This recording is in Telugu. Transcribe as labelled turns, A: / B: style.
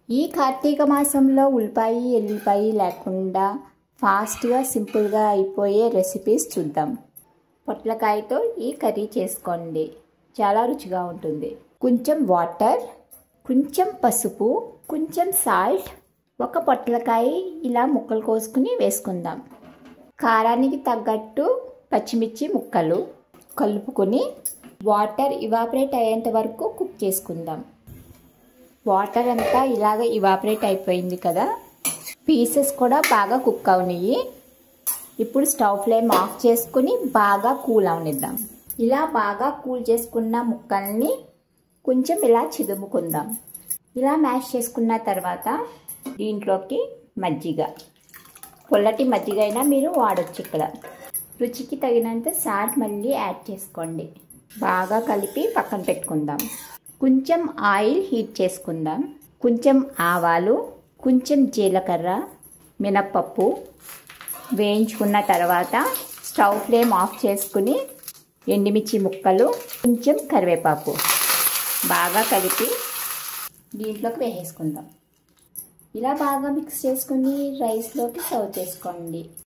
A: ఈ కార్తీక మాసంలో ఉల్లిపాయ ఎల్లిపాయ లేకుండా ఫాస్ట్గా సింపుల్గా అయిపోయే రెసిపీస్ చూద్దాం. పొట్లకాయతో ఈ కర్రీ చేసుకోండి, చాలా రుచిగా ఉంటుంది. కొంచెం వాటర్, కొంచెం పసుపు, కొంచెం సాల్ట్, ఒక పొట్లకాయ ఇలా ముక్కలు కోసుకుని వేసుకుందాం. కారానికి తగ్గట్టు పచ్చిమిర్చి ముక్కలు కలుపుకొని వాటర్ ఇవాపరేట్ అయ్యేంత వరకు కుక్ చేసుకుందాం. వాటర్ అంతా ఇలాగ ఇవాపరేట్ అయిపోయింది కదా, పీసెస్ కూడా బాగా కుక్ అవనివి. ఇప్పుడు స్టవ్ ఫ్లేమ్ ఆఫ్ చేసుకుని బాగా కూల్ అవనిద్దాం. ఇలా బాగా కూల్ చేసుకున్న ముక్కల్ని కొంచెం ఇలా చిదుముకుందాం. ఇలా మ్యాష్ చేసుకున్న తర్వాత దీంట్లోకి మజ్జిగ, పుల్లటి మజ్జిగ అయినా మీరు వాడచ్చు. ఇక్కడ రుచికి తగినంత సాల్ట్ మళ్ళీ యాడ్ చేసుకోండి. బాగా కలిపి పక్కన పెట్టుకుందాం. కొంచెం ఆయిల్ హీట్ చేసుకుందాం. కొంచెం ఆవాలు, కొంచెం జీలకర్ర, మినప్పప్పు వేయించుకున్న తర్వాత స్టవ్ ఫ్లేమ్ ఆఫ్ చేసుకుని ఎండుమిర్చి ముక్కలు, కొంచెం కరివేపాకు బాగా కలిపి దీంట్లోకి వేసేసుకుందాం. ఇలా బాగా మిక్స్ చేసుకుని రైస్లోకి సర్వ్ చేసుకోండి.